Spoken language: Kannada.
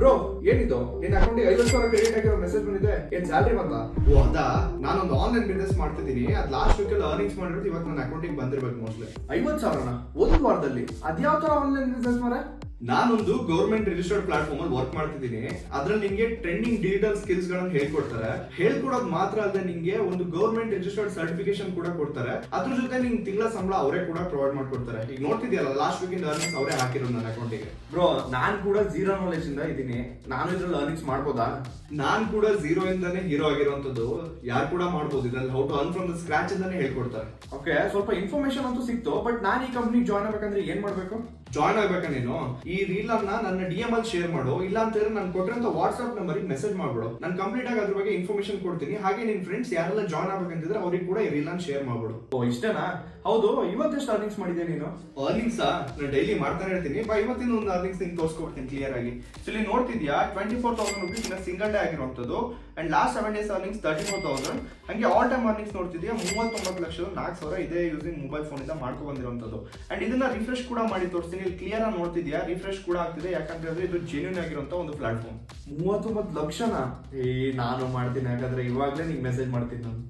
ಬ್ರೋ ಏನಿದು ನಿನ್ನ ಅಕೌಂಟಿಗೆ 50,000 ಕ್ರೆಡಿಟ್ ಆಗಿರೋ ಮೆಸೇಜ್ ಬಂದಿದೆ. ಏನ್ ಸ್ಯಾಲರಿ ಬಂತಾ? ಓ ಅದಾ, ನಾನೊಂದು ಆನ್ಲೈನ್ ಬಿಸ್ನೆಸ್ ಮಾಡ್ತಿದ್ದೀನಿ. ಅದು ಲಾಸ್ಟ್ ವೀಕಲ್ಲಿ ಅರ್ನಿಂಗ್ಸ್ ಮಾಡಿರೋದು ಇವತ್ತು ನನ್ನ ಅಕೌಂಟಿಗೆ ಬಂದಿರ್ಬೇಕು ಮೋಸ್ಟ್ಲಿ. 50,000ನ ಒಂದು ವಾರದಲ್ಲಿ? ಅದ್ಯಾವ ತರ ಆನ್ಲೈನ್ ಬಿಸ್ನೆಸ್ ಮಾರೆ? ನಾನೊಂದು ಗೌರ್ಮೆಂಟ್ ರಿಜಿಸ್ಟರ್ಡ್ ಪ್ಲಾಟ್ಫಾರ್ಮ್ ಅಲ್ಲಿ ವರ್ಕ್ ಮಾಡ್ತಿದ್ದೀನಿ. ಅದ್ರಲ್ಲಿ ನಿಂಗೆ ಟ್ರೆಂಡಿಂಗ್ ಡಿಜಿಟಲ್ ಸ್ಕಿಲ್ಸ್ ಗಳನ್ನ ಹೇಳ್ಕೊಡ್ತಾರೆ. ಹೇಳ್ಕೊಡೋದು ಮಾತ್ರ ಅಲ್ಲದೆ ನಿಂಗೆ ಒಂದು ಗೌರ್ಮೆಂಟ್ ರಿಜಿಸ್ಟರ್ಡ್ ಸರ್ಟಿಫಿಕೇಶನ್ ಕೂಡ ಕೊಡ್ತಾರೆ. ಅದ್ರ ಜೊತೆ ನಿಂಗೆ ತಿಂಗಳ ಸಂಬಳ ಅವರೇ ಕೂಡ ಪ್ರೊವೈಡ್ ಮಾಡ್ಕೊಡ್ತಾರೆ. ಈಗ ನೋಡ್ತಿದ್ಯಲ್ಲ, ಲಾಸ್ಟ್ ವೀಕಿಂದ ಅರ್ನಿಂಗ್ಸ್ ಅವರೇ ಹಾಕಿರೋದು ನನ್ನ ಅಕೌಂಟಿಗೆ. ಬ್ರೋ ನಾನ್ ಕೂಡ ಝೀರೋ ನಾಲೆಜ್ ಇಂದ ಇದ್ದೀನಿ. ನಾನು ಇದ್ರಲ್ಲಿ ಅರ್ನಿಂಗ್ಸ್ ಮಾಡ್ಬೋದಾ? ನಾನ್ ಕೂಡ ಝೀರೋ ಇಂದಾನೆ ಹೀರೋ ಆಗಿರುವಂತದ್ದು. ಯಾರು ಕೂಡ ಮಾಡ್ಬೋದು. ಇದ್ರಲ್ಲಿ how to earn from the scratch ಅಂತಾನೆ ಹೇಳ್ಕೊಡ್ತಾರೆ. ಓಕೆ, ಸ್ವಲ್ಪ ಇನ್ಫಾರ್ಮೇಶನ್ ಅಂತೂ ಸಿಕ್ತು. ಬಟ್ ನಾನು ಈ ಕಂಪ್ನಿಗೆ ಜಾಯ್ನ್ ಆಗ್ಬೇಕಂದ್ರೆ ಏನ್ ಮಾಡ್ಬೇಕು? ಜಾಯ್ನ್ ಆಗ್ಬೇಕಾ ನೀನು? ಈ ರೀಲ್ ಅನ್ನ ನನ್ನ DM ಅಲ್ಲಿ ಶೇರ್ ಮಾಡು. ಇಲ್ಲ ಅಂತ ಹೇಳಿದ್ರೆ ನಾನು ಕೊಟ್ಟಿರೋ ವಾಟ್ಸ್ಆಪ್ ನಂಬರ್ ಮೆಸೇಜ್ ಮಾಡ್ಬಿಡು. ನಾನು ಕಂಪ್ಲೀಟ್ ಆಗಿ ಅದ್ರ ಬಗ್ಗೆ ಇನ್ಫಾರ್ಮೇಶನ್ ಕೊಡ್ತೀನಿ. ಹಾಗೆ ನಿನ್ ಫ್ರೆಂಡ್ಸ್ ಯಾರೆಲ್ಲ ಜಾಯ್ನ್ ಆಗ್ಬೇಕಂತಿದ್ರೆ ಅವ್ರಿಗೆ ಕೂಡ ಈ ರೀಲ್ ಅನ್ನ ಶೇರ್ ಮಾಡ್ಬಿಡು. ಓ ಇಷ್ಟೇನಾ? ಹೌದು, ಇವತ್ತೆಷ್ಟು ಅರ್ನಿಂಗ್ಸ್ ಮಾಡಿದ್ಯಾ ನೀನು? ಅರ್ನಿಂಗ್ಸ್ ನಾನು ಡೈಲಿ ಮಾಡ್ತಾನೆ ಇರ್ತೀನಿ. ಇವತ್ತಿನ ಒಂದು ಅರ್ನಿಂಗ್ಸ್ ನಿಂಗೆ ತೋರಿಸ್ಕೊಡ್ತೀನಿ ಕ್ಲಿಯರ್ ಆಗಿ. ಸೊ ಇಲ್ಲಿ ನೋಡ್ತಿದ್ಯಾ 24,000 ರುಪೀಸ್ ಇನ್ನ ಸಿಂಗಲ್ ಡೇ ಆಗಿರುವಂತದ್ದು. And last 7 days earnings 34,000. ಹಂಗೆ ಆಲ್ ಟೈಮ್ ಅರ್ನಿಂಗ್ಸ್ ನೋಡ್ತಿದ್ಯಾ 39,04,000 ಇದೇ ಯೂಸಿಂಗ್ ಮೊಬೈಲ್ ಫೋನ್ ಇಂದ ಮಾಡ್ಕೊ ಬಂದಿರುವಂತದ್ದು. ಅಂಡ್ ಇದನ್ನ ರಿಫ್ರೆಶ್ ಕೂಡ ಮಾಡಿ ತೋರಿಸ್ತೀನಿ. ಇಲ್ಲಿ ಕ್ಲಿಯರ್ ಆಗಿ ನೋಡ್ತಿದ್ಯಾ ರಿಫ್ರೆಶ್ ಕೂಡ ಆಗ್ತಿದೆ. ಯಾಕಂದ್ರೆ ಇದು ಜೆನ್ಯೂನ್ ಆಗಿರುವಂತ ಒಂದು ಪ್ಲಾಟ್ಫಾರ್ಮ್. 39 ಲಕ್ಷನಾ? ನಾನು ಮಾಡ್ತೀನಿ. ಹಾಗಾದ್ರೆ ಇವಾಗ್ಲೇ ನಿಂಗೆ ಮೆಸೇಜ್ ಮಾಡ್ತೀನಿ ನಾನು.